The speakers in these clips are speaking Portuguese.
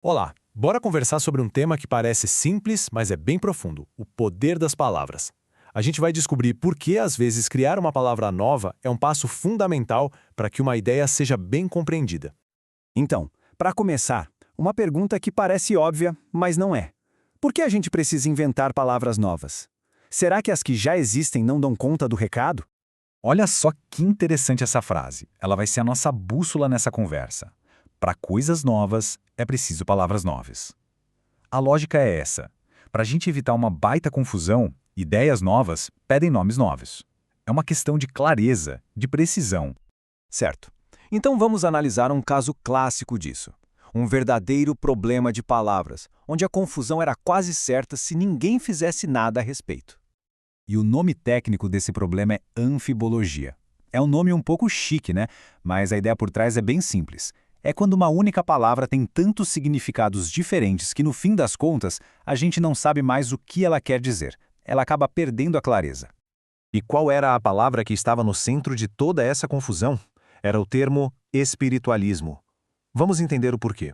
Olá, bora conversar sobre um tema que parece simples, mas é bem profundo: o poder das palavras. A gente vai descobrir por que, às vezes, criar uma palavra nova é um passo fundamental para que uma ideia seja bem compreendida. Então, para começar, uma pergunta que parece óbvia, mas não é. Por que a gente precisa inventar palavras novas? Será que as que já existem não dão conta do recado? Olha só que interessante essa frase. Ela vai ser a nossa bússola nessa conversa. Para coisas novas, é preciso palavras novas. A lógica é essa. Para a gente evitar uma baita confusão, ideias novas pedem nomes novos. É uma questão de clareza, de precisão. Certo. Então vamos analisar um caso clássico disso. Um verdadeiro problema de palavras, onde a confusão era quase certa se ninguém fizesse nada a respeito. E o nome técnico desse problema é anfibologia. É um nome um pouco chique, né? Mas a ideia por trás é bem simples. É quando uma única palavra tem tantos significados diferentes que, no fim das contas, a gente não sabe mais o que ela quer dizer. Ela acaba perdendo a clareza. E qual era a palavra que estava no centro de toda essa confusão? Era o termo espiritualismo. Vamos entender o porquê.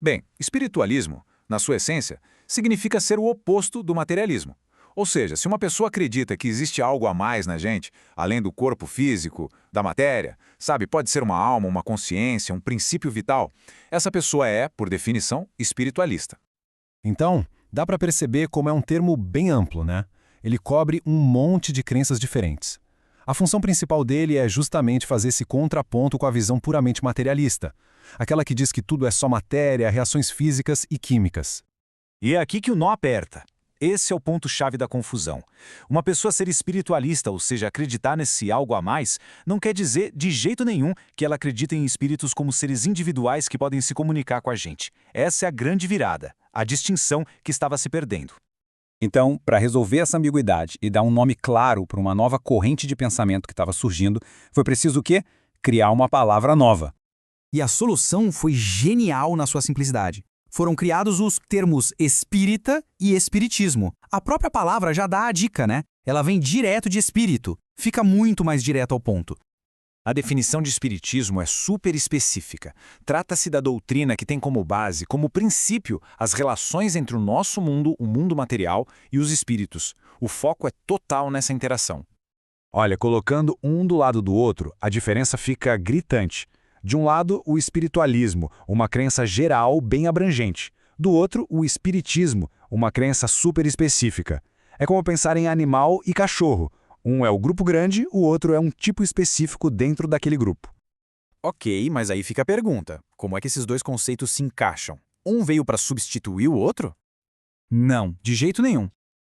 Bem, espiritualismo, na sua essência, significa ser o oposto do materialismo. Ou seja, se uma pessoa acredita que existe algo a mais na gente, além do corpo físico, da matéria, sabe, pode ser uma alma, uma consciência, um princípio vital, essa pessoa é, por definição, espiritualista. Então, dá para perceber como é um termo bem amplo, né? Ele cobre um monte de crenças diferentes. A função principal dele é justamente fazer esse contraponto com a visão puramente materialista, aquela que diz que tudo é só matéria, reações físicas e químicas. E é aqui que o nó aperta. Esse é o ponto-chave da confusão. Uma pessoa ser espiritualista, ou seja, acreditar nesse algo a mais, não quer dizer de jeito nenhum que ela acredita em espíritos como seres individuais que podem se comunicar com a gente. Essa é a grande virada, a distinção que estava se perdendo. Então, para resolver essa ambiguidade e dar um nome claro para uma nova corrente de pensamento que estava surgindo, foi preciso o quê? Criar uma palavra nova. E a solução foi genial na sua simplicidade. Foram criados os termos espírita e espiritismo. A própria palavra já dá a dica, né? Ela vem direto de espírito. Fica muito mais direto ao ponto. A definição de espiritismo é super específica. Trata-se da doutrina que tem como base, como princípio, as relações entre o nosso mundo, o mundo material, e os espíritos. O foco é total nessa interação. Olha, colocando um do lado do outro, a diferença fica gritante. De um lado, o espiritualismo, uma crença geral bem abrangente. Do outro, o espiritismo, uma crença super específica. É como pensar em animal e cachorro. Um é o grupo grande, o outro é um tipo específico dentro daquele grupo. Ok, mas aí fica a pergunta. Como é que esses dois conceitos se encaixam? Um veio para substituir o outro? Não, de jeito nenhum.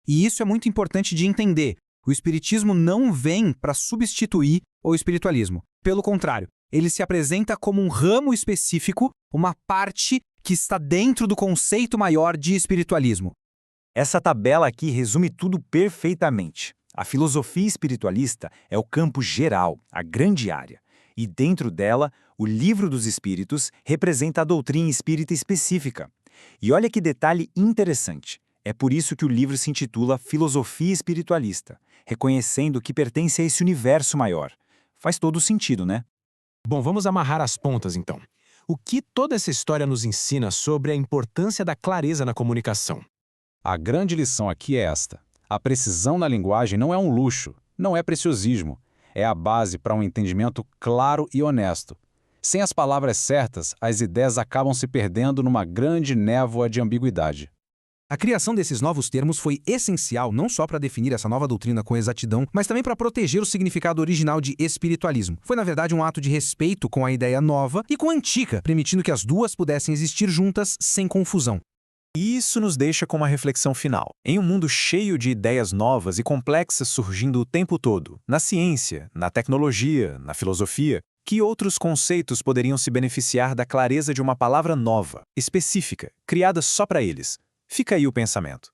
E isso é muito importante de entender. O espiritismo não vem para substituir o espiritualismo. Pelo contrário, ele se apresenta como um ramo específico, uma parte que está dentro do conceito maior de espiritualismo. Essa tabela aqui resume tudo perfeitamente. A filosofia espiritualista é o campo geral, a grande área. E dentro dela, o Livro dos Espíritos representa a doutrina espírita específica. E olha que detalhe interessante. É por isso que o livro se intitula Filosofia Espiritualista, reconhecendo que pertence a esse universo maior. Faz todo sentido, né? Bom, vamos amarrar as pontas, então. O que toda essa história nos ensina sobre a importância da clareza na comunicação? A grande lição aqui é esta. A precisão na linguagem não é um luxo, não é preciosismo. É a base para um entendimento claro e honesto. Sem as palavras certas, as ideias acabam se perdendo numa grande névoa de ambiguidade. A criação desses novos termos foi essencial não só para definir essa nova doutrina com exatidão, mas também para proteger o significado original de espiritualismo. Foi, na verdade, um ato de respeito com a ideia nova e com a antiga, permitindo que as duas pudessem existir juntas sem confusão. E isso nos deixa com uma reflexão final. Em um mundo cheio de ideias novas e complexas surgindo o tempo todo, na ciência, na tecnologia, na filosofia, que outros conceitos poderiam se beneficiar da clareza de uma palavra nova, específica, criada só para eles? Fica aí o pensamento.